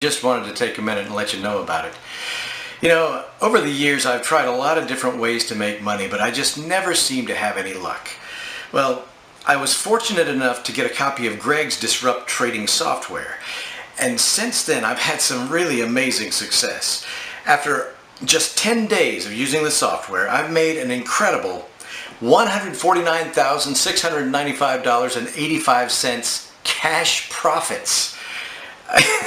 Just wanted to take a minute and let you know about it. You know, over the years I've tried a lot of different ways to make money, but I just never seem to have any luck. Well, I was fortunate enough to get a copy of Greg's Disrupt trading software, and since then I've had some really amazing success. After just 10 days of using the software, I've made an incredible $149,695.85 cash profits.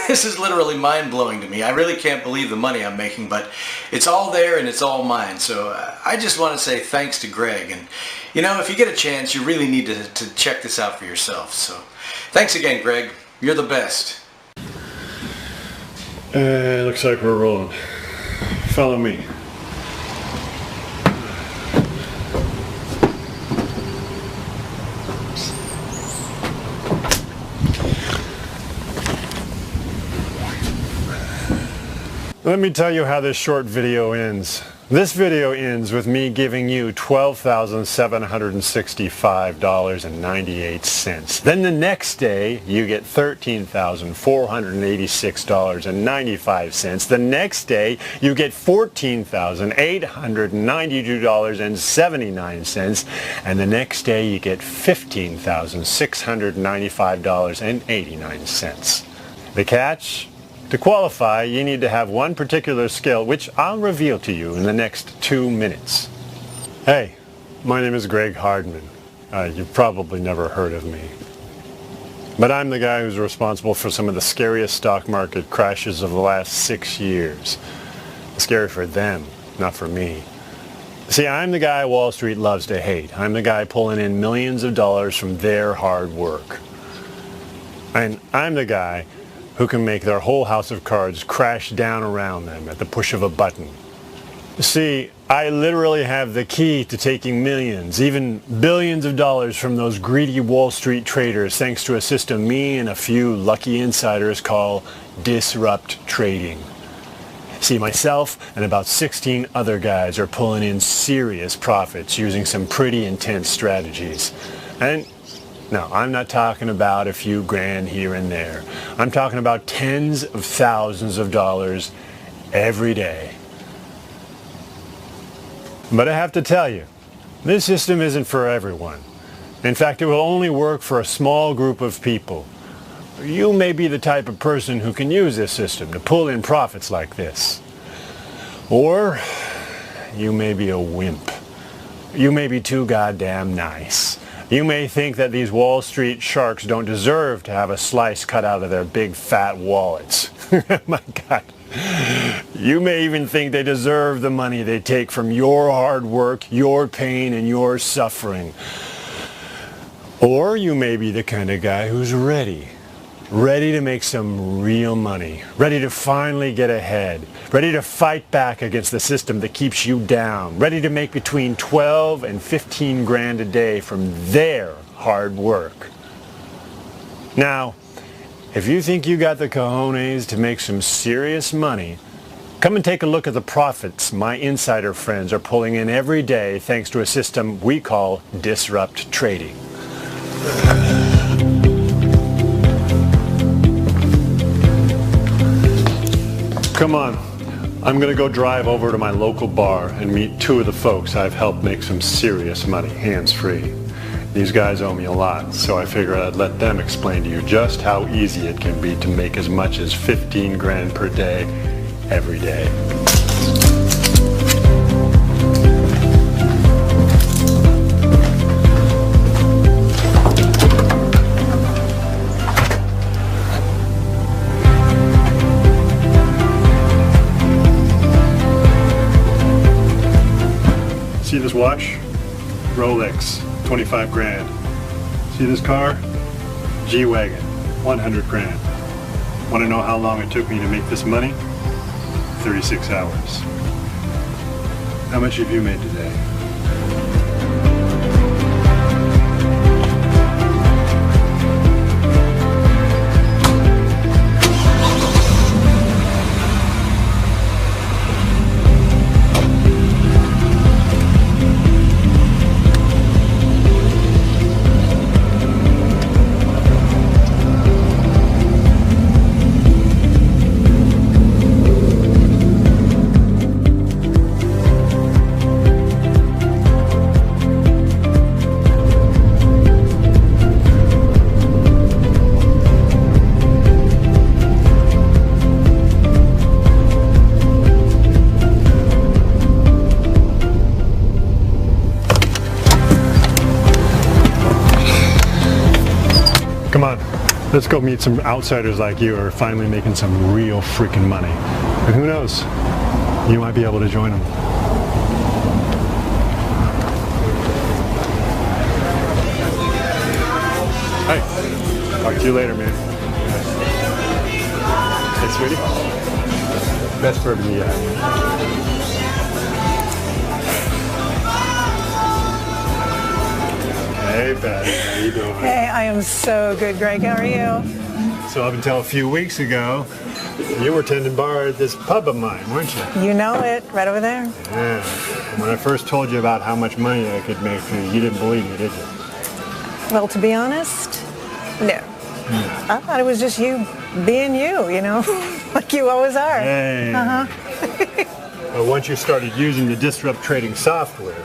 This is literally mind-blowing to me. I really can't believe the money I'm making, but it's all there and it's all mine. So I just want to say thanks to Greg. And you know, if you get a chance, you really need to check this out for yourself. So thanks again, Greg. You're the best. Looks like we're rolling. Follow me. Let me tell you how this short video ends. This video ends with me giving you $12,765.98. Then the next day you get $13,486.95. The next day you get $14,892.79. And the next day you get $15,695.89. The catch? To qualify, you need to have one particular skill, which I'll reveal to you in the next 2 minutes. Hey, my name is Greg Hardman. You've probably never heard of me. But I'm the guy who's responsible for some of the scariest stock market crashes of the last 6 years. Scary for them, not for me. See, I'm the guy Wall Street loves to hate. I'm the guy pulling in millions of dollars from their hard work. And I'm the guy who can make their whole house of cards crash down around them at the push of a button. See, I literally have the key to taking millions, even billions of dollars from those greedy Wall Street traders thanks to a system me and a few lucky insiders call disrupt trading. See, myself and about 16 other guys are pulling in serious profits using some pretty intense strategies. And no, I'm not talking about a few grand here and there. I'm talking about tens of thousands of dollars every day. But I have to tell you, this system isn't for everyone. In fact, it will only work for a small group of people. You may be the type of person who can use this system to pull in profits like this. Or you may be a wimp. You may be too goddamn nice. You may think that these Wall Street sharks don't deserve to have a slice cut out of their big fat wallets. My God. You may even think they deserve the money they take from your hard work, your pain, and your suffering. Or you may be the kind of guy who's ready to make some real money, ready to finally get ahead, ready to fight back against the system that keeps you down, ready to make between 12 and 15 grand a day from their hard work. Now, if you think you got the cojones to make some serious money, come and take a look at the profits my insider friends are pulling in every day thanks to a system we call disrupt trading. Come on, I'm gonna go drive over to my local bar and meet two of the folks I've helped make some serious money, hands-free. These guys owe me a lot, so I figured I'd let them explain to you just how easy it can be to make as much as 15 grand per day, every day. See this watch? Rolex, 25 grand. See this car? G-Wagon, 100 grand. Want to know how long it took me to make this money? 36 hours. How much have you made today? Let's go meet some outsiders like you who are finally making some real freaking money. And who knows, you might be able to join them. Hey, talk to you later, man. Hey, sweetie. Best bourbon yet. Hey, Patty, how you doing? Hey, I am so good, Greg. How are you? So up until a few weeks ago, you were tending bar at this pub of mine, weren't you? You know it, right over there. Yeah. And when I first told you about how much money I could make for you, you didn't believe me, did you? Well, to be honest, no. I thought it was just you being you know, like you always are. Hey. But once you started using the disrupt trading software,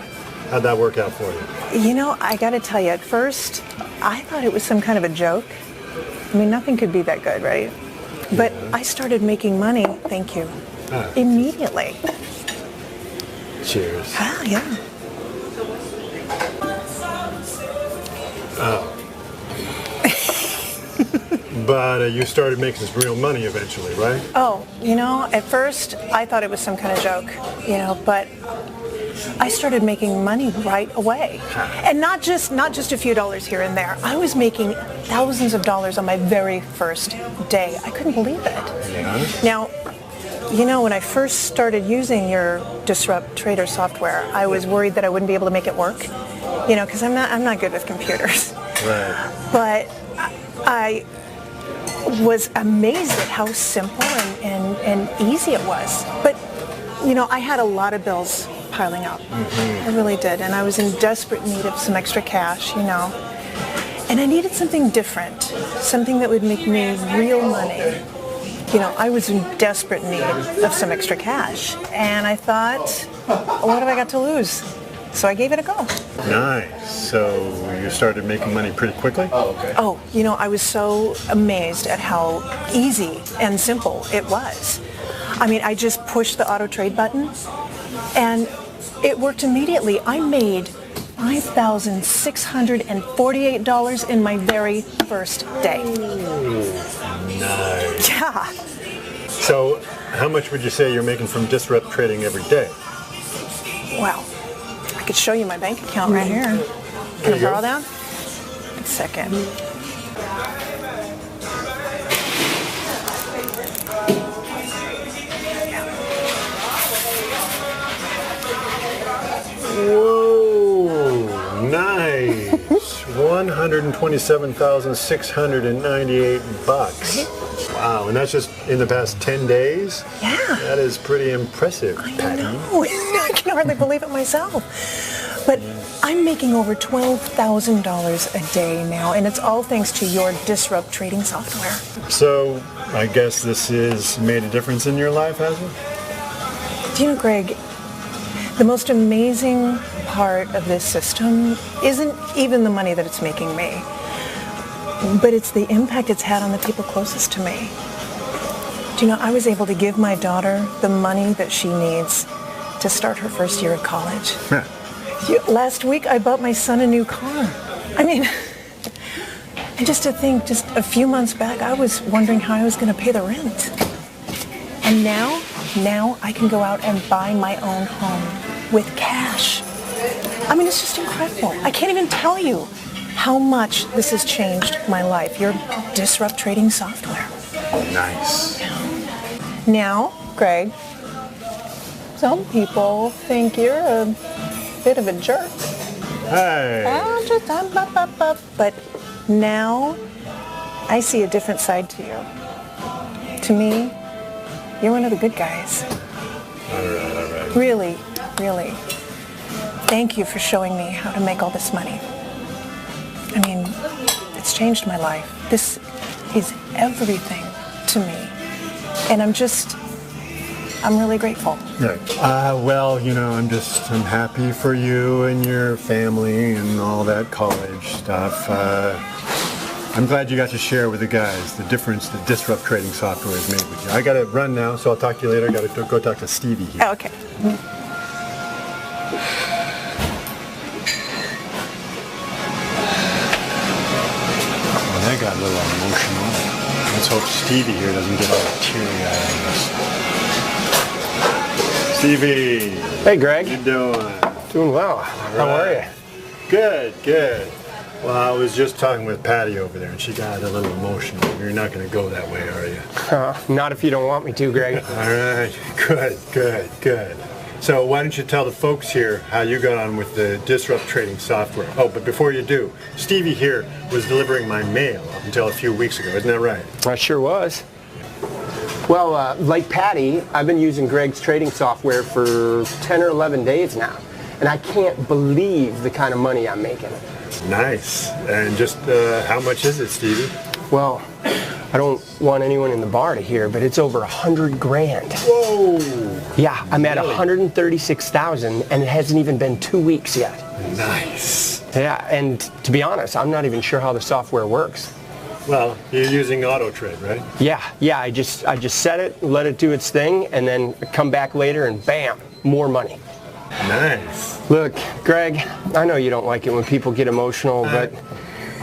how'd that work out for you? You know, I got to tell you, at first, I thought it was some kind of a joke. I mean, nothing could be that good, right? But I started making money, thank you, immediately. Cheers. Ah, yeah. But you started making some real money eventually, right? Oh, you know, at first, I thought it was some kind of joke, you know, but I started making money right away. And not just a few dollars here and there. I was making thousands of dollars on my very first day. I couldn't believe it. Yeah. Now, you know, when I first started using your Disrupt Trader software, I was worried that I wouldn't be able to make it work. You know, because I'm not good with computers. Right. But I was amazed at how simple and easy it was. But, you know, I had a lot of bills piling up. I really did. And I was in desperate need of some extra cash, you know. And I needed something different, something that would make me real money. You know, I was in desperate need of some extra cash. And I thought, what have I got to lose? So I gave it a go. Nice. So you started making money pretty quickly? Oh, you know, I was so amazed at how easy and simple it was. I mean, I just pushed the auto trade button and it worked immediately. I made $5,648 in my very first day. Nice. Yeah. So how much would you say you're making from disrupt trading every day? Well, I could show you my bank account right here. Can I borrow that? A second. Whoa, nice. $127,698. Wow, and that's just in the past 10 days? Yeah. That is pretty impressive, Patty. I know. I can hardly believe it myself. But I'm making over $12,000 a day now, and it's all thanks to your Disrupt Trading software. So, I guess this has made a difference in your life, has it? Do you know, Greg, the most amazing part of this system isn't even the money that it's making me, but it's the impact it's had on the people closest to me. Do you know, I was able to give my daughter the money that she needs to start her first year at college. Yeah. Last week, I bought my son a new car. I mean, and just to think, just a few months back, I was wondering how I was going to pay the rent. And now I can go out and buy my own home with cash. I mean, it's just incredible. I can't even tell you how much this has changed my life, your Disrupt Trading software. Nice. Now, Greg, some people think you're a bit of a jerk. Hey. But now I see a different side to you. To me, you're one of the good guys. All right. Really, really. Thank you for showing me how to make all this money. I mean, it's changed my life. This is everything to me. And I'm really grateful. Right. Well, you know, I'm happy for you and your family and all that college stuff. I'm glad you got to share with the guys the difference that Disrupt Trading software has made with you. I got to run now, so I'll talk to you later. I got to go talk to Stevie here. Oh, okay. That got a little emotional. Let's hope Stevie here doesn't get all teary-eyed on us. Stevie! Hey, Greg. How you doing? Doing well. How are you? Good, good. Well, I was just talking with Patty over there, and she got a little emotional. You're not going to go that way, are you? Not if you don't want me to, Greg. All right. Good, good, good. So why don't you tell the folks here how you got on with the Disrupt Trading software? Oh, but before you do, Stevie here was delivering my mail up until a few weeks ago. Isn't that right? I sure was. Well, like Patty, I've been using Greg's trading software for 10 or 11 days now, and I can't believe the kind of money I'm making. Nice. And just how much is it, Stevie? Well, I don't want anyone in the bar to hear, but it's over 100 grand. Whoa! Yeah, I'm at 136,000, and it hasn't even been 2 weeks yet. Nice. Yeah, and to be honest, I'm not even sure how the software works. Well, you're using auto trade, right? Yeah, I just set it, let it do its thing, and then come back later and bam, more money. Nice. Look, Greg, I know you don't like it when people get emotional, but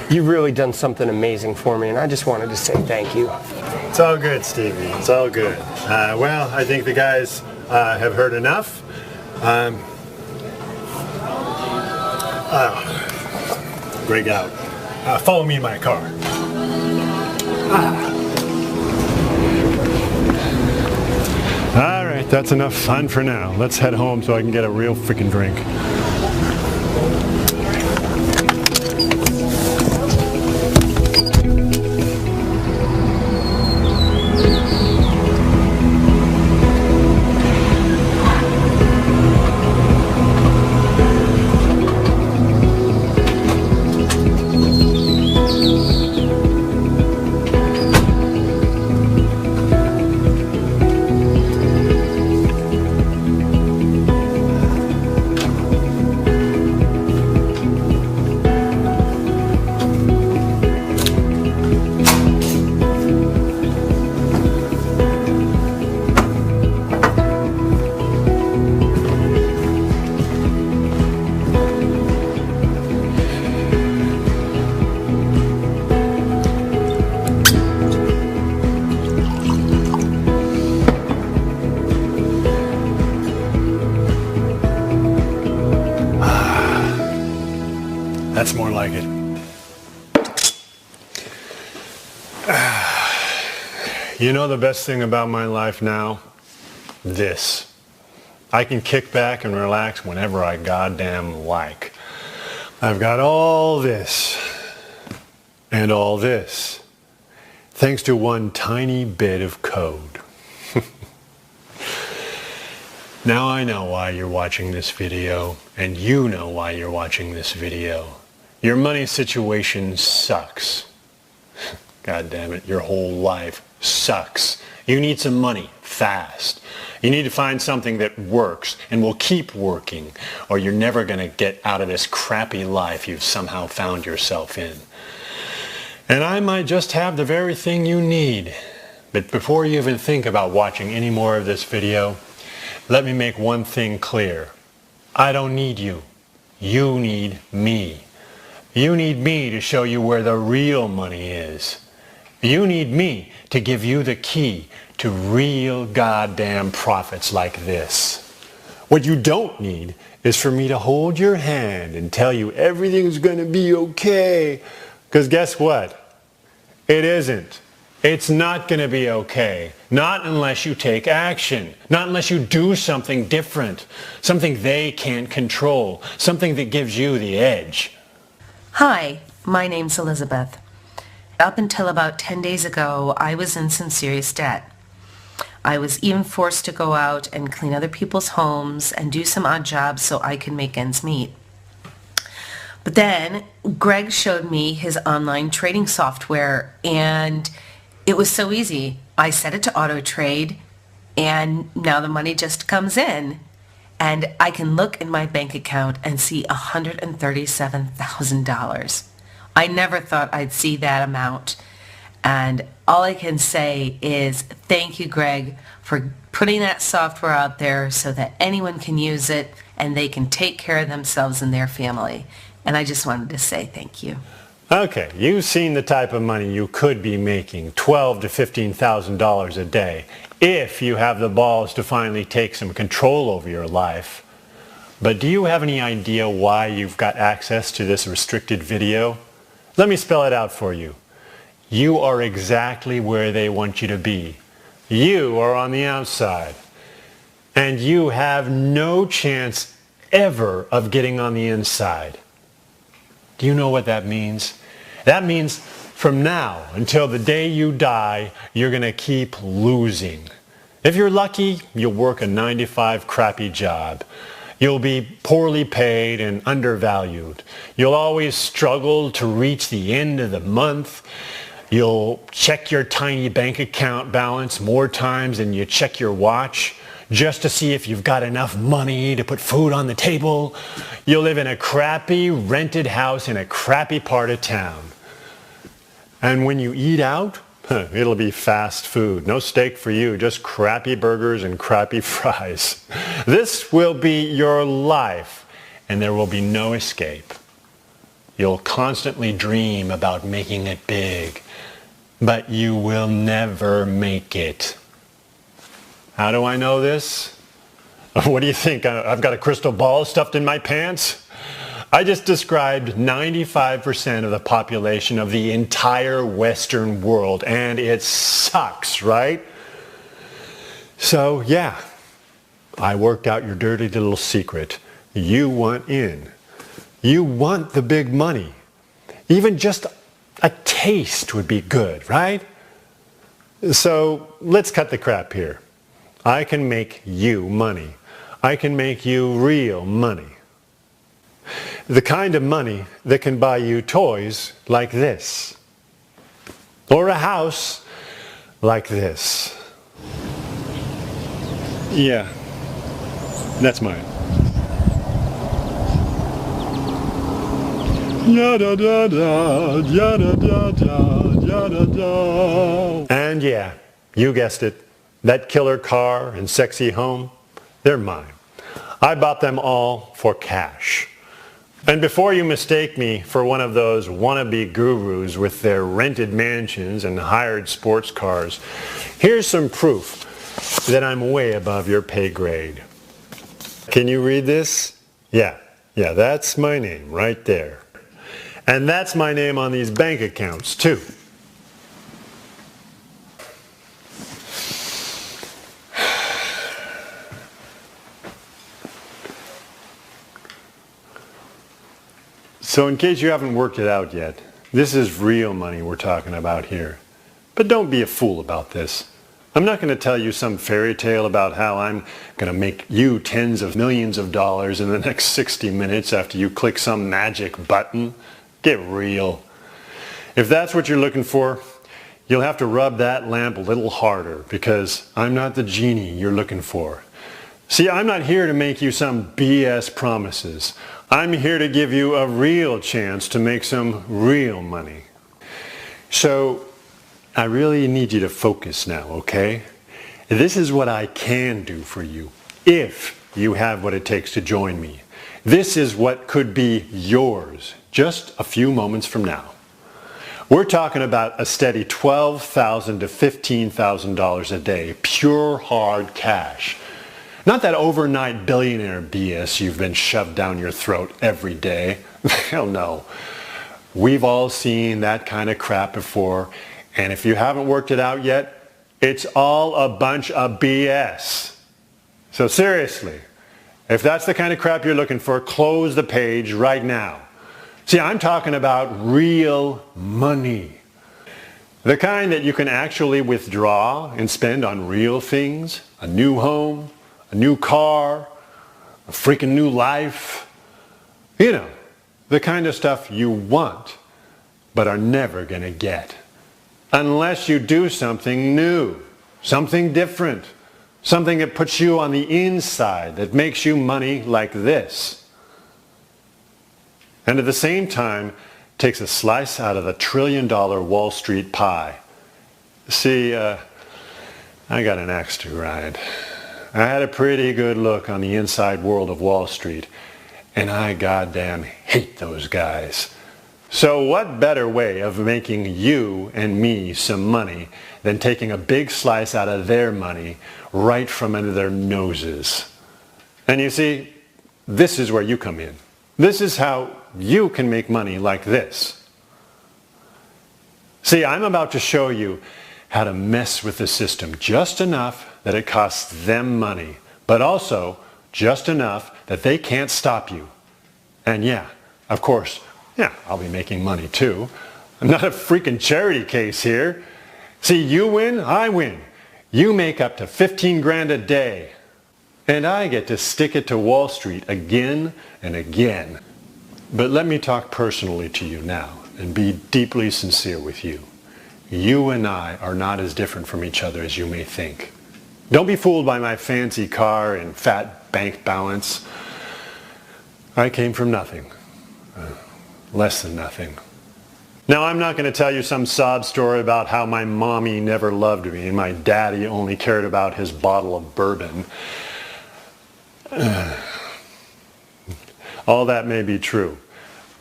you've really done something amazing for me, and I just wanted to say thank you. It's all good, Stevie. It's all good. Well, I think the guys have heard enough. Greg out. Follow me in my car. All right, that's enough fun for now. Let's head home so I can get a real freaking drink. That's more like it. You know the best thing about my life now? This. I can kick back and relax whenever I goddamn like. I've got all this and all this thanks to one tiny bit of code. Now I know why you're watching this video, and you know why you're watching this video. Your money situation sucks. God damn it, your whole life sucks. You need some money fast. You need to find something that works and will keep working, or you're never going to get out of this crappy life you've somehow found yourself in. And I might just have the very thing you need. But before you even think about watching any more of this video, let me make one thing clear. I don't need you. You need me. You need me to show you where the real money is. You need me to give you the key to real goddamn profits like this. What you don't need is for me to hold your hand and tell you everything's going to be okay. Because guess what? It isn't. It's not going to be okay. Not unless you take action. Not unless you do something different. Something they can't control. Something that gives you the edge. Hi, my name's Elizabeth. Up until about 10 days ago, I was in some serious debt. I was even forced to go out and clean other people's homes and do some odd jobs so I could make ends meet. But then Greg showed me his online trading software, and it was so easy. I set it to auto trade, and now the money just comes in. And I can look in my bank account and see $137,000. I never thought I'd see that amount. And all I can say is thank you, Greg, for putting that software out there so that anyone can use it and they can take care of themselves and their family. And I just wanted to say thank you. Okay, you've seen the type of money you could be making, $12,000 to $15,000 a day, if you have the balls to finally take some control over your life. But do you have any idea why you've got access to this restricted video? Let me spell it out for you. You are exactly where they want you to be. You are on the outside. And you have no chance ever of getting on the inside. Do you know what that means? That means from now until the day you die, you're going to keep losing. If you're lucky, you'll work a 9-to-5 crappy job. You'll be poorly paid and undervalued. You'll always struggle to reach the end of the month. You'll check your tiny bank account balance more times than you check your watch, just to see if you've got enough money to put food on the table. You'll live in a crappy rented house in a crappy part of town. And when you eat out, it'll be fast food. No steak for you, just crappy burgers and crappy fries. This will be your life, and there will be no escape. You'll constantly dream about making it big, but you will never make it. How do I know this? What do you think? I've got a crystal ball stuffed in my pants? I just described 95% of the population of the entire Western world, and it sucks, right? So yeah, I worked out your dirty little secret. You want in. You want the big money. Even just a taste would be good, right? So let's cut the crap here. I can make you money. I can make you real money. The kind of money that can buy you toys like this. Or a house like this. Yeah, that's mine. Ya-da-da-da, ya-da-da-da, ya-da-da. And yeah, you guessed it. That killer car and sexy home, they're mine. I bought them all for cash. And before you mistake me for one of those wannabe gurus with their rented mansions and hired sports cars, here's some proof that I'm way above your pay grade. Can you read this? Yeah, that's my name right there. And that's my name on these bank accounts too. So in case you haven't worked it out yet, this is real money we're talking about here. But don't be a fool about this. I'm not going to tell you some fairy tale about how I'm going to make you tens of millions of dollars in the next 60 minutes after you click some magic button. Get real. If that's what you're looking for, you'll have to rub that lamp a little harder, because I'm not the genie you're looking for. See, I'm not here to make you some BS promises. I'm here to give you a real chance to make some real money. So, I really need you to focus now, okay? This is what I can do for you, if you have what it takes to join me. This is what could be yours just a few moments from now. We're talking about a steady $12,000 to $15,000 a day, pure hard cash. Not that overnight billionaire BS you've been shoved down your throat every day. Hell no. We've all seen that kind of crap before, and if you haven't worked it out yet, it's all a bunch of BS. So seriously, if that's the kind of crap you're looking for, close the page right now. See, I'm talking about real money. The kind that you can actually withdraw and spend on real things, a new home, a new car, a freaking new life. You know, the kind of stuff you want, but are never going to get. Unless you do something new, something different, something that puts you on the inside, that makes you money like this. And at the same time, takes a slice out of the $1 trillion Wall Street pie. See, I got an axe to grind. I had a pretty good look on the inside world of Wall Street, and I goddamn hate those guys. So what better way of making you and me some money than taking a big slice out of their money right from under their noses? And you see, this is where you come in. This is how you can make money like this. See, I'm about to show you how to mess with the system just enough that it costs them money, but also just enough that they can't stop you. And yeah, of course, I'll be making money too. I'm not a freaking charity case here. See, you win, I win. You make up to 15 grand a day. And I get to stick it to Wall Street again and again. But let me talk personally to you now and be deeply sincere with you. You and I are not as different from each other as you may think. Don't be fooled by my fancy car and fat bank balance. I came from nothing. Less than nothing. Now, I'm not going to tell you some sob story about how my mommy never loved me and my daddy only cared about his bottle of bourbon. All that may be true,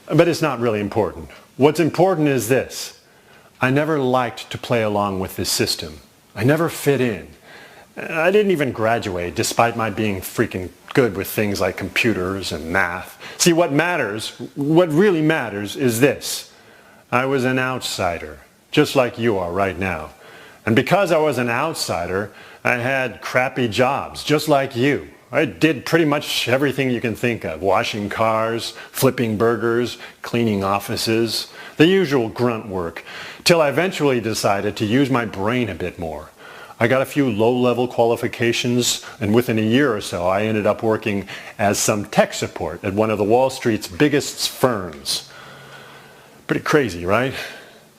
but it's not really important. What's important is this. I never liked to play along with this system. I never fit in. I didn't even graduate, despite my being freaking good with things like computers and math. See, what really matters is this. I was an outsider, just like you are right now. And because I was an outsider, I had crappy jobs, just like you. I did pretty much everything you can think of. Washing cars, flipping burgers, cleaning offices, the usual grunt work, till I eventually decided to use my brain a bit more. I got a few low-level qualifications, and within a year or so, I ended up working as some tech support at one of the Wall Street's biggest firms. Pretty crazy, right?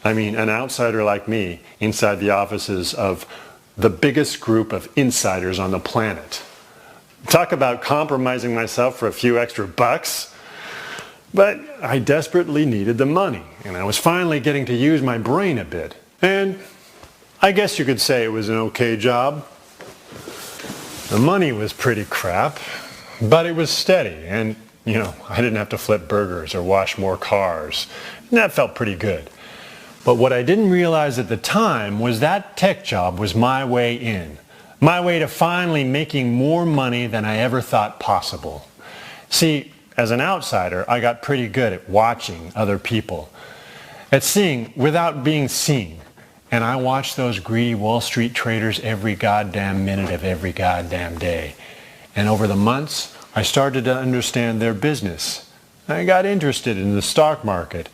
I mean, an outsider like me inside the offices of the biggest group of insiders on the planet. Talk about compromising myself for a few extra bucks. But I desperately needed the money, and I was finally getting to use my brain a bit. And I guess you could say it was an okay job. The money was pretty crap, but it was steady, and I didn't have to flip burgers or wash more cars. And that felt pretty good. But what I didn't realize at the time was that tech job was my way in. My way to finally making more money than I ever thought possible. See, as an outsider, I got pretty good at watching other people, at seeing without being seen. And I watched those greedy Wall Street traders every goddamn minute of every goddamn day. And over the months, I started to understand their business. I got interested in the stock market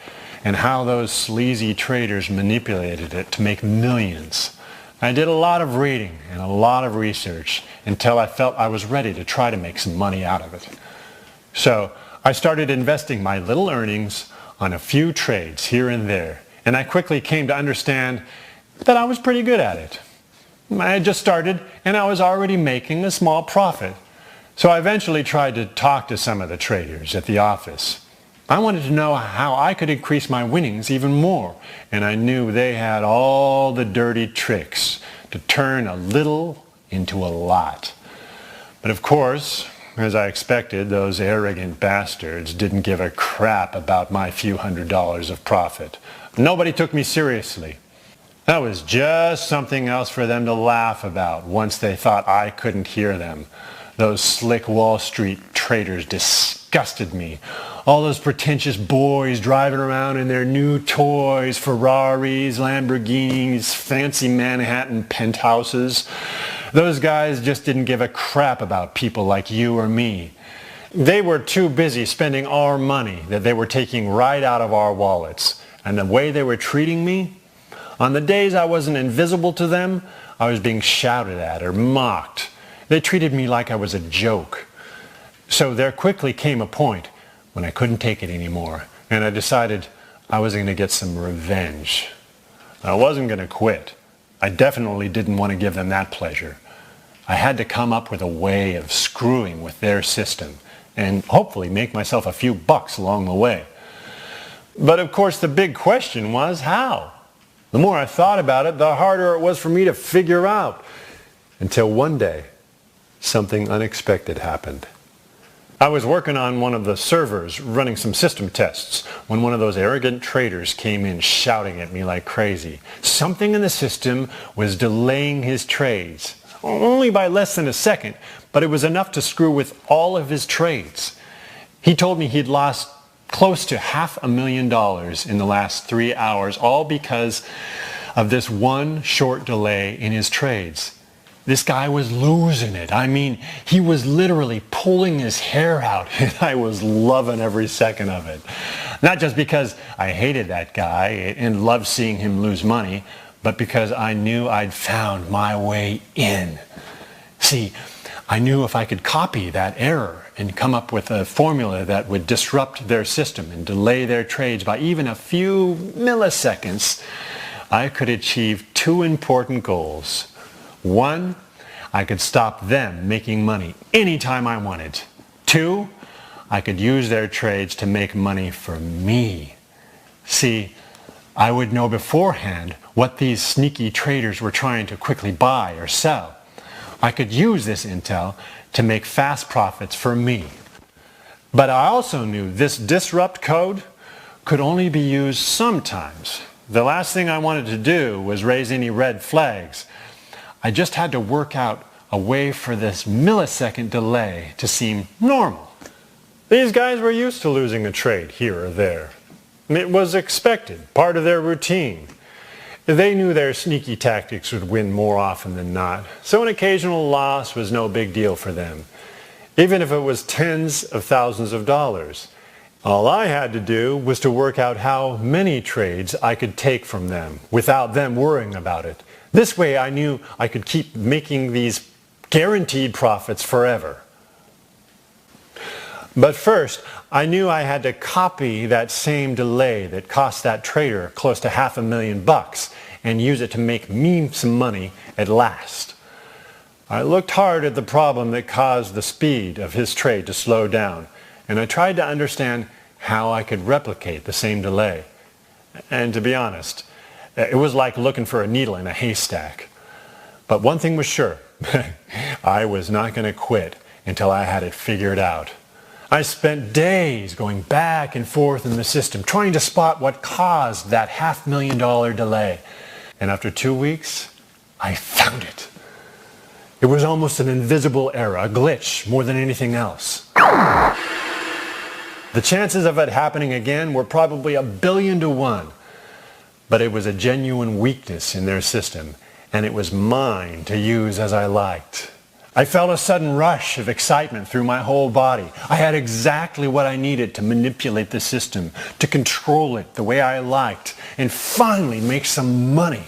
and how those sleazy traders manipulated it to make millions. I did a lot of reading and a lot of research until I felt I was ready to try to make some money out of it. So I started investing my little earnings on a few trades here and there, and I quickly came to understand that I was pretty good at it. I had just started and I was already making a small profit. So I eventually tried to talk to some of the traders at the office. I wanted to know how I could increase my winnings even more, and I knew they had all the dirty tricks to turn a little into a lot. But of course, as I expected, those arrogant bastards didn't give a crap about my few $100s of profit. Nobody took me seriously. That was just something else for them to laugh about once they thought I couldn't hear them. Those slick Wall Street traders disgusted me. All those pretentious boys driving around in their new toys, Ferraris, Lamborghinis, fancy Manhattan penthouses. Those guys just didn't give a crap about people like you or me. They were too busy spending our money that they were taking right out of our wallets. And the way they were treating me, on the days I wasn't invisible to them, I was being shouted at or mocked. They treated me like I was a joke. So there quickly came a point when I couldn't take it anymore, and I decided I was going to get some revenge. I wasn't going to quit. I definitely didn't want to give them that pleasure. I had to come up with a way of screwing with their system and hopefully make myself a few bucks along the way. But of course the big question was how? The more I thought about it, the harder it was for me to figure out. Until one day, something unexpected happened. I was working on one of the servers running some system tests when one of those arrogant traders came in shouting at me like crazy. Something in the system was delaying his trades. Only by less than a second, but it was enough to screw with all of his trades. He told me he'd lost close to $500,000 in the last 3 hours, all because of this one short delay in his trades. This guy was losing it. I mean, he was literally pulling his hair out, and I was loving every second of it. Not just because I hated that guy and loved seeing him lose money, but because I knew I'd found my way in. See, I knew if I could copy that error and come up with a formula that would disrupt their system and delay their trades by even a few milliseconds, I could achieve two important goals. One, I could stop them making money anytime I wanted. Two, I could use their trades to make money for me. See, I would know beforehand what these sneaky traders were trying to quickly buy or sell. I could use this intel to make fast profits for me. But I also knew this disrupt code could only be used sometimes. The last thing I wanted to do was raise any red flags. I just had to work out a way for this millisecond delay to seem normal. These guys were used to losing a trade here or there. It was expected, part of their routine. They knew their sneaky tactics would win more often than not, so an occasional loss was no big deal for them, even if it was tens of thousands of dollars. All I had to do was to work out how many trades I could take from them without them worrying about it. This way I knew I could keep making these guaranteed profits forever. But first, I knew I had to copy that same delay that cost that trader close to $500,000 and use it to make me some money at last. I looked hard at the problem that caused the speed of his trade to slow down, and I tried to understand how I could replicate the same delay. And to be honest, it was like looking for a needle in a haystack. But one thing was sure, I was not going to quit until I had it figured out. I spent days going back and forth in the system, trying to spot what caused that $500,000 delay. And after 2 weeks, I found it. It was almost an invisible error, a glitch more than anything else. The chances of it happening again were probably 1,000,000,000 to 1. But it was a genuine weakness in their system, and it was mine to use as I liked. I felt a sudden rush of excitement through my whole body. I had exactly what I needed to manipulate the system, to control it the way I liked, and finally make some money.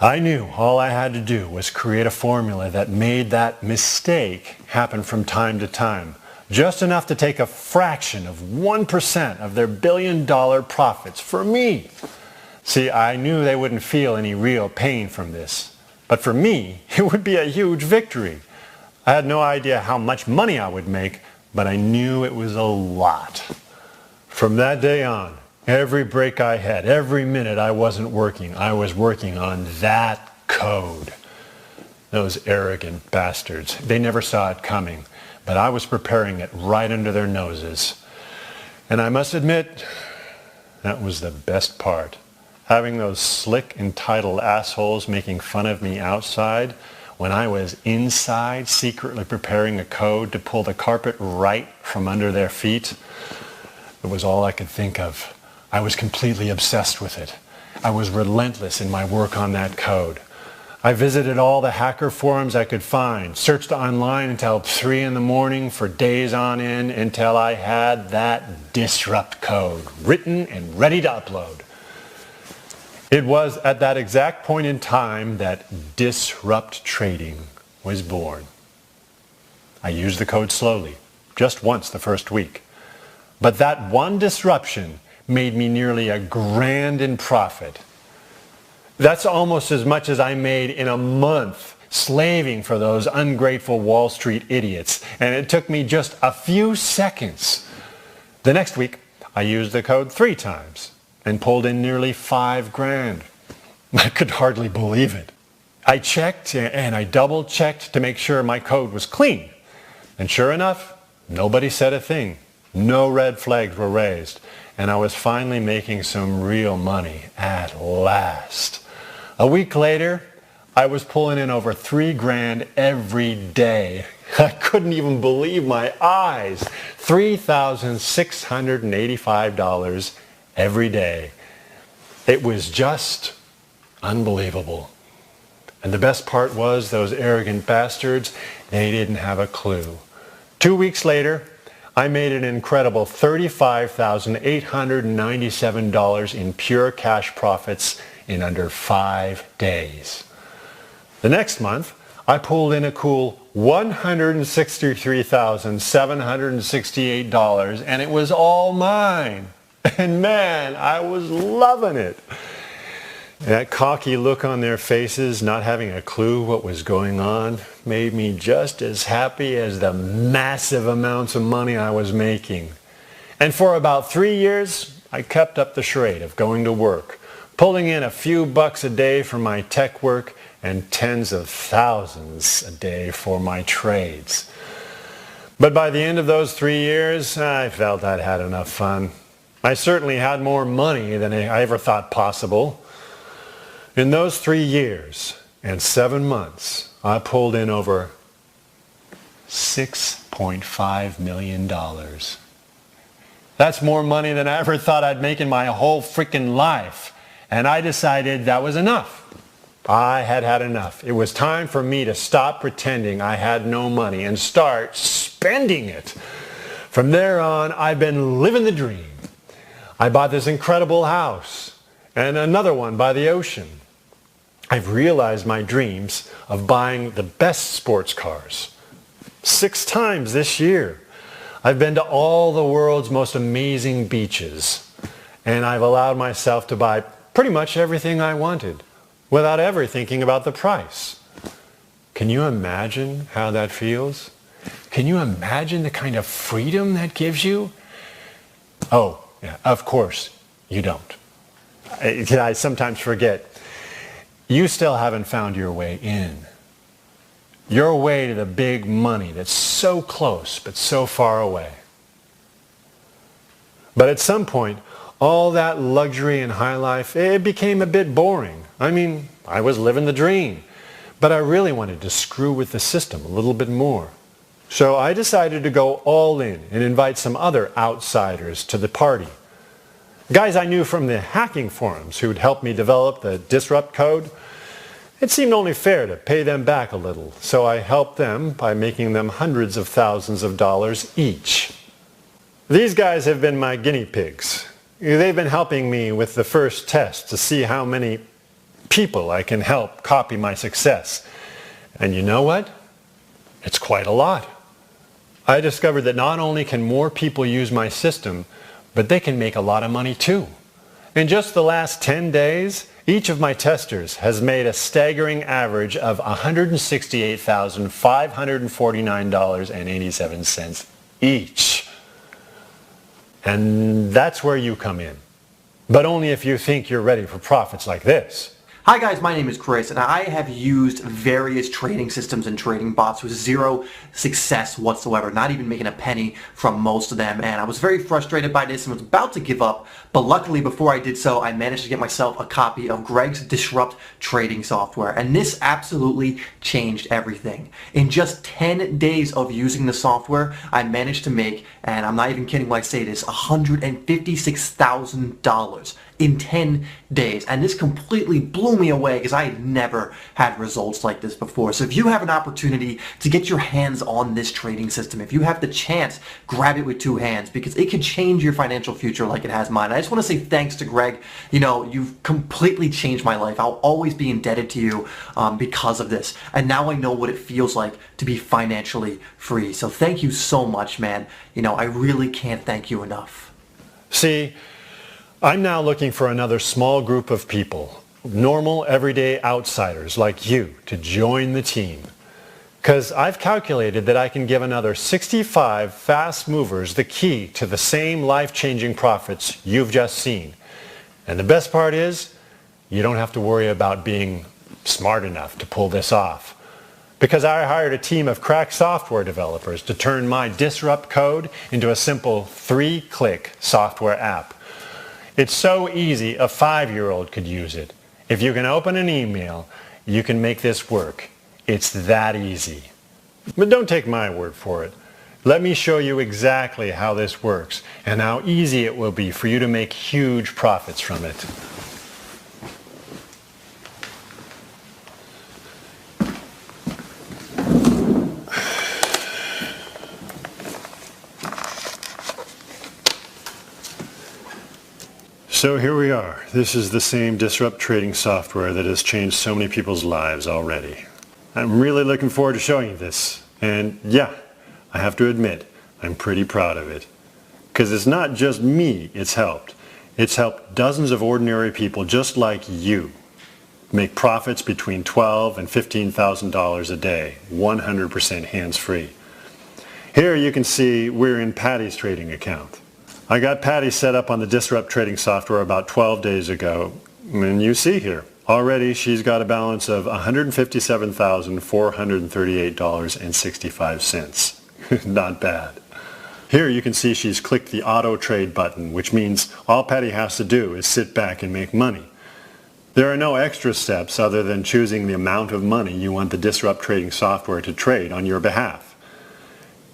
I knew all I had to do was create a formula that made that mistake happen from time to time. Just enough to take a fraction of 1% of their $1,000,000,000 profits for me. See, I knew they wouldn't feel any real pain from this. But for me, it would be a huge victory. I had no idea how much money I would make, but I knew it was a lot. From that day on, every break I had, every minute I wasn't working, I was working on that code. Those arrogant bastards, they never saw it coming. But I was preparing it right under their noses. And I must admit, that was the best part. Having those slick, entitled assholes making fun of me outside when I was inside secretly preparing a code to pull the carpet right from under their feet. It was all I could think of. I was completely obsessed with it. I was relentless in my work on that code. I visited all the hacker forums I could find, searched online until 3 in the morning for days on end until I had that disrupt code written and ready to upload. It was at that exact point in time that disrupt trading was born. I used the code slowly, just once the first week. But that one disruption made me nearly $1,000,000 in profit. That's almost as much as I made in a month slaving for those ungrateful Wall Street idiots, and it took me just a few seconds. The next week, I used the code 3 times and pulled in nearly $5,000. I could hardly believe it. I checked and I double-checked to make sure my code was clean. And sure enough, nobody said a thing. No red flags were raised. And I was finally making some real money at last. A week later, I was pulling in over $3,000 every day. I couldn't even believe my eyes. $3,685 every day. It was just unbelievable. And the best part was those arrogant bastards, they didn't have a clue. 2 weeks later, I made an incredible $35,897 in pure cash profits in under 5 days. The next month, I pulled in a cool $163,768, and it was all mine. And man, I was loving it. That cocky look on their faces, not having a clue what was going on, made me just as happy as the massive amounts of money I was making. And for about 3 years, I kept up the charade of going to work, pulling in a few bucks a day for my tech work and tens of thousands a day for my trades. But by the end of those 3 years, I felt I'd had enough fun. I certainly had more money than I ever thought possible. In those 3 years and 7 months, I pulled in over $6.5 million. That's more money than I ever thought I'd make in my whole freaking life. And I decided that was enough. I had had enough. It was time for me to stop pretending I had no money and start spending it. From there on, I've been living the dream. I bought this incredible house and another one by the ocean. I've realized my dreams of buying the best sports cars 6 times this year. I've been to all the world's most amazing beaches, and I've allowed myself to buy pretty much everything I wanted without ever thinking about the price. Can you imagine how that feels? Can you imagine the kind of freedom that gives you? Oh, yeah, of course you don't. I sometimes forget. You still haven't found your way in. Your way to the big money that's so close but so far away. But at some point, all that luxury and high life, it became a bit boring. I mean, I was living the dream, but I really wanted to screw with the system a little bit more. So I decided to go all in and invite some other outsiders to the party. Guys I knew from the hacking forums who'd helped me develop the disrupt code. It seemed only fair to pay them back a little, so I helped them by making them hundreds of thousands of dollars each. These guys have been my guinea pigs. They've been helping me with the first test to see how many people I can help copy my success. And you know what? It's quite a lot. I discovered that not only can more people use my system, but they can make a lot of money too. In just the last 10 days, each of my testers has made a staggering average of $168,549.87 each. And that's where you come in. But only if you think you're ready for profits like this. Hi guys, my name is Chris, and I have used various trading systems and trading bots with zero success whatsoever, not even making a penny from most of them, and I was very frustrated by this and was about to give up, but luckily before I did so, I managed to get myself a copy of Greg's Disrupt trading software, and this absolutely changed everything. In just 10 days of using the software, I managed to make, and I'm not even kidding when I say this, $156,000 in 10 days, and this completely blew me away because I had never had results like this before. So if you have an opportunity to get your hands on this trading system, if you have the chance, grab it with 2 hands because it could change your financial future like it has mine. I just want to say thanks to Greg. You know, you've completely changed my life. I'll always be indebted to you because of this, and now I know what it feels like to be financially free. So thank you so much, man. You know, I really can't thank you enough. See, I'm now looking for another small group of people, normal, everyday outsiders like you, to join the team. Because I've calculated that I can give another 65 fast movers the key to the same life-changing profits you've just seen. And the best part is, you don't have to worry about being smart enough to pull this off. Because I hired a team of crack software developers to turn my Disrupt code into a simple 3-click software app. It's so easy a 5-year-old could use it. If you can open an email, you can make this work. It's that easy. But don't take my word for it. Let me show you exactly how this works and how easy it will be for you to make huge profits from it. So here we are. This is the same Disrupt trading software that has changed so many people's lives already. I'm really looking forward to showing you this. And yeah, I have to admit, I'm pretty proud of it. Because it's not just me it's helped. It's helped dozens of ordinary people just like you make profits between $12,000 and $15,000 a day, 100% hands-free. Here you can see we're in Patty's trading account. I got Patty set up on the Disrupt trading software about 12 days ago, and you see here, already she's got a balance of $157,438.65. Not bad. Here you can see she's clicked the auto trade button, which means all Patty has to do is sit back and make money. There are no extra steps other than choosing the amount of money you want the Disrupt trading software to trade on your behalf.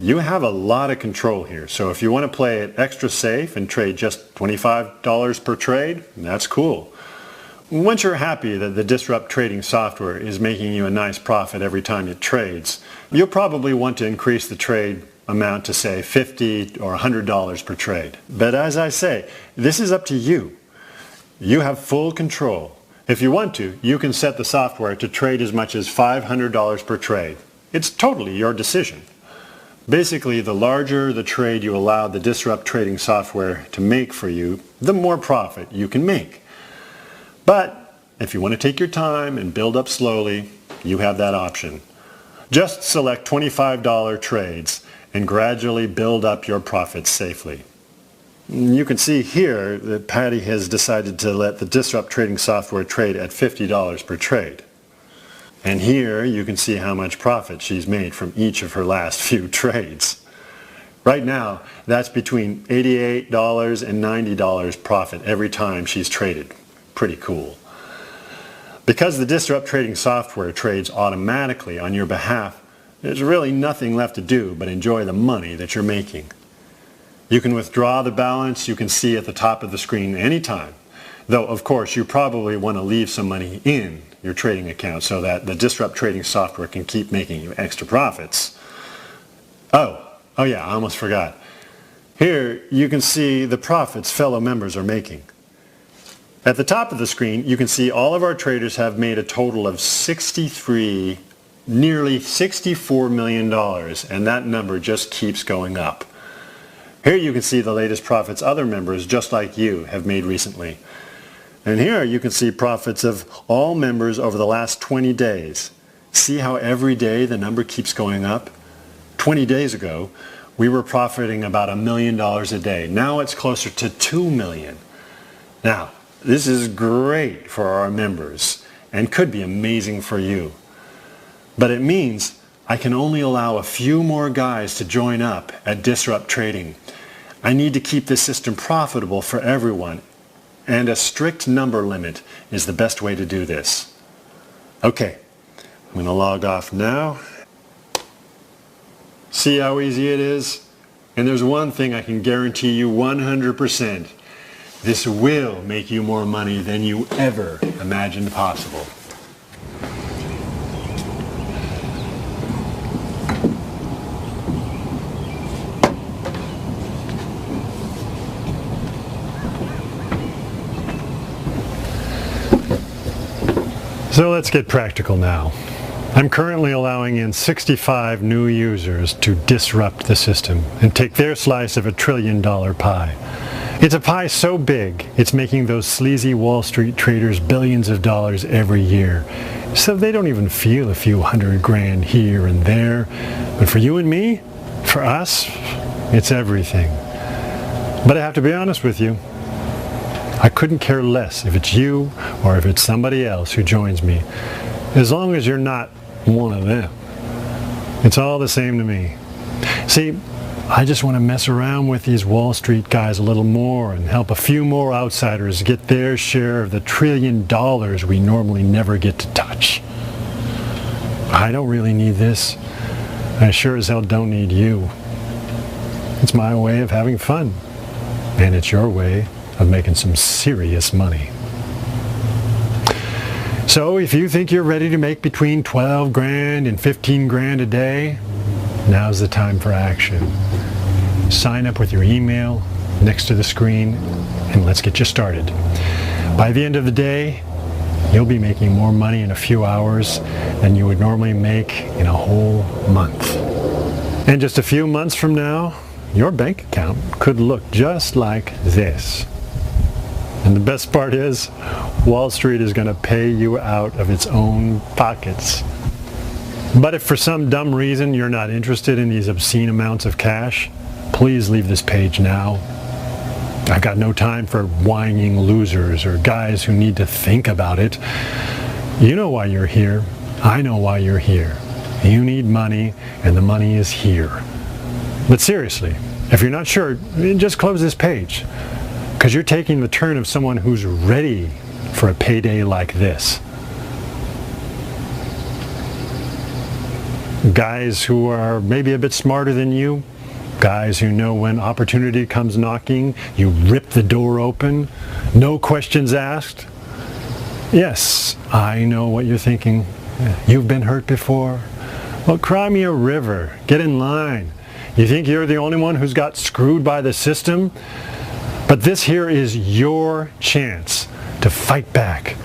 You have a lot of control here, so if you want to play it extra safe and trade just $25 per trade, that's cool. Once you're happy that the Disrupt trading software is making you a nice profit every time it trades, you'll probably want to increase the trade amount to say $50 or $100 per trade. But as I say, this is up to you. You have full control. If you want to, you can set the software to trade as much as $500 per trade. It's totally your decision. Basically, the larger the trade you allow the Disrupt trading software to make for you, the more profit you can make. But if you want to take your time and build up slowly, you have that option. Just select $25 trades and gradually build up your profits safely. You can see here that Patty has decided to let the Disrupt trading software trade at $50 per trade. And here you can see how much profit she's made from each of her last few trades. Right now, that's between $88 and $90 profit every time she's traded. Pretty cool. Because the Disrupt trading software trades automatically on your behalf, there's really nothing left to do but enjoy the money that you're making. You can withdraw the balance you can see at the top of the screen anytime, though of course you probably want to leave some money in your trading account so that the Disrupt trading software can keep making you extra profits. Oh yeah, I almost forgot. Here you can see the profits fellow members are making. At the top of the screen you can see all of our traders have made a total of nearly $64 million, and that number just keeps going up. Here you can see the latest profits other members just like you have made recently. And here you can see profits of all members over the last 20 days. See how every day the number keeps going up? 20 days ago, we were profiting about $1 million a day. Now it's closer to $2 million. Now, this is great for our members and could be amazing for you. But it means I can only allow a few more guys to join up at Disrupt Trading. I need to keep this system profitable for everyone, and a strict number limit is the best way to do this. Okay, I'm going to log off now. See how easy it is? And there's one thing I can guarantee you 100%. This will make you more money than you ever imagined possible. So let's get practical now. I'm currently allowing in 65 new users to disrupt the system and take their slice of $1 trillion pie. It's a pie so big, it's making those sleazy Wall Street traders billions of dollars every year. So they don't even feel a few $100,000 here and there. But for you and me, for us, it's everything. But I have to be honest with you, I couldn't care less if it's you or if it's somebody else who joins me, as long as you're not one of them. It's all the same to me. See, I just want to mess around with these Wall Street guys a little more and help a few more outsiders get their share of the $1 trillion we normally never get to touch. I don't really need this. I sure as hell don't need you. It's my way of having fun. And it's your way of making some serious money. So if you think you're ready to make between 12 grand and 15 grand a day, now's the time for action. Sign up with your email next to the screen and let's get you started. By the end of the day, you'll be making more money in a few hours than you would normally make in a whole month. And just a few months from now, your bank account could look just like this. And the best part is, Wall Street is going to pay you out of its own pockets. But if for some dumb reason you're not interested in these obscene amounts of cash, please leave this page now. I've got no time for whining losers or guys who need to think about it. You know why you're here. I know why you're here. You need money, and the money is here. But seriously, if you're not sure, just close this page, because you're taking the turn of someone who's ready for a payday like this. Guys who are maybe a bit smarter than you, guys who know when opportunity comes knocking, you rip the door open, no questions asked. Yes, I know what you're thinking. You've been hurt before. Well, cry me a river. Get in line. You think you're the only one who's got screwed by the system? But this here is your chance to fight back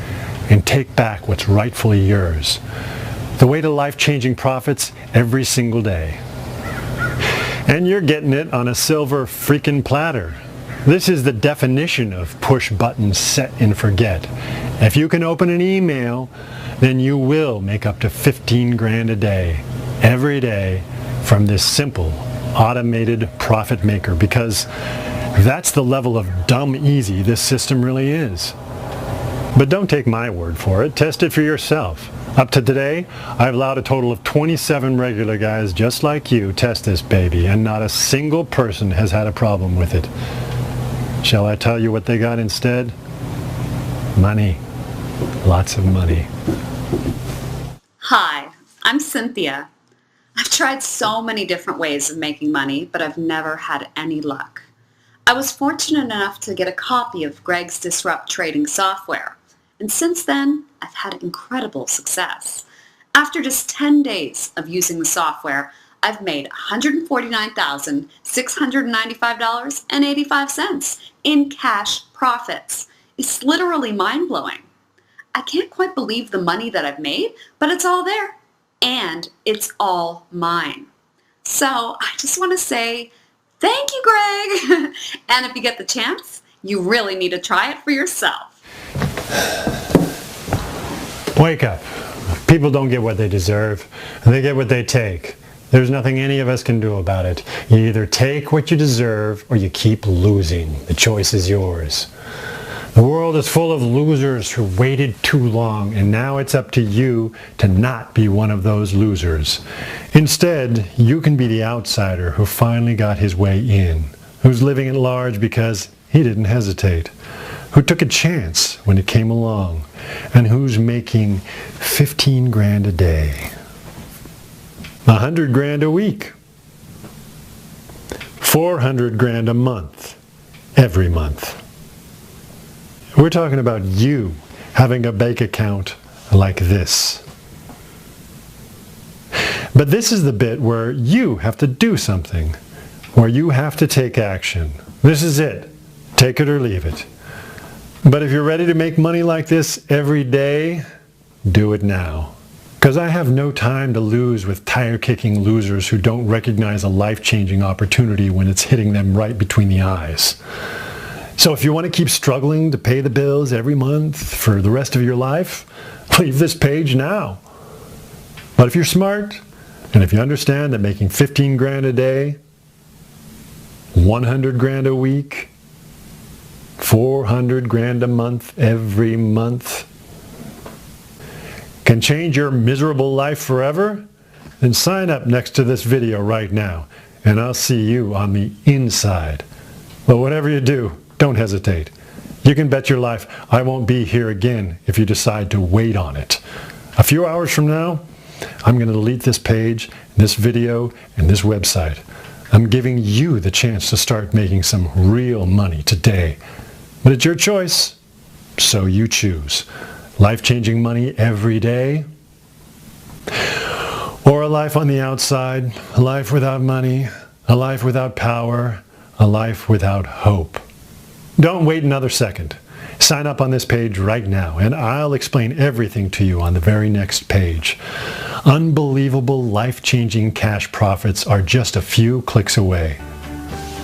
and take back what's rightfully yours. The way to life-changing profits every single day. And you're getting it on a silver freaking platter. This is the definition of push buttons, set and forget. If you can open an email, then you will make up to 15 grand a day, every day, from this simple, automated profit maker, because that's the level of dumb easy this system really is. But don't take my word for it. Test it for yourself. Up to today, I've allowed a total of 27 regular guys just like you test this baby, and not a single person has had a problem with it. Shall I tell you what they got instead? Money. Lots of money. Hi, I'm Cynthia. I've tried so many different ways of making money, but I've never had any luck. I was fortunate enough to get a copy of Greg's Disrupt trading software, and since then, I've had incredible success. After just 10 days of using the software, I've made $149,695.85 in cash profits. It's literally mind-blowing. I can't quite believe the money that I've made, but it's all there, and it's all mine. So I just want to say thank you, Greg. And if you get the chance, you really need to try it for yourself. Wake up. People don't get what they deserve, and they get what they take. There's nothing any of us can do about it. You either take what you deserve or you keep losing. The choice is yours. The world is full of losers who waited too long, and now it's up to you to not be one of those losers. Instead, you can be the outsider who finally got his way in, who's living at large because he didn't hesitate, who took a chance when it came along, and who's making 15 grand a day, 100 grand a week, 400 grand a month, every month. We're talking about you having a bank account like this. But this is the bit where you have to do something, where you have to take action. This is it. Take it or leave it. But if you're ready to make money like this every day, do it now. Because I have no time to lose with tire-kicking losers who don't recognize a life-changing opportunity when it's hitting them right between the eyes. So if you want to keep struggling to pay the bills every month for the rest of your life, leave this page now. But if you're smart, and if you understand that making 15 grand a day, 100 grand a week, 400 grand a month every month can change your miserable life forever, then sign up next to this video right now, and I'll see you on the inside. But whatever you do, don't hesitate. You can bet your life I won't be here again if you decide to wait on it. A few hours from now, I'm going to delete this page, this video, and this website. I'm giving you the chance to start making some real money today. But it's your choice, so you choose. Life-changing money every day, or a life on the outside, a life without money, a life without power, a life without hope. Don't wait another second. Sign up on this page right now, and I'll explain everything to you on the very next page. Unbelievable, life-changing cash profits are just a few clicks away.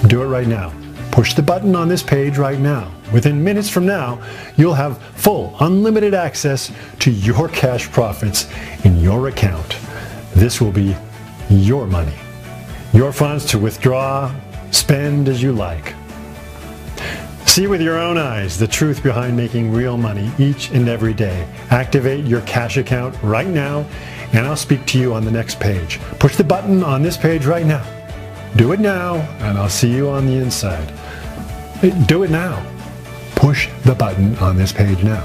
Do it right now. Push the button on this page right now. Within minutes from now, you'll have full, unlimited access to your cash profits in your account. This will be your money, your funds to withdraw, spend as you like. See with your own eyes the truth behind making real money each and every day. Activate your cash account right now, and I'll speak to you on the next page. Push the button on this page right now. Do it now, and I'll see you on the inside. Do it now. Push the button on this page now.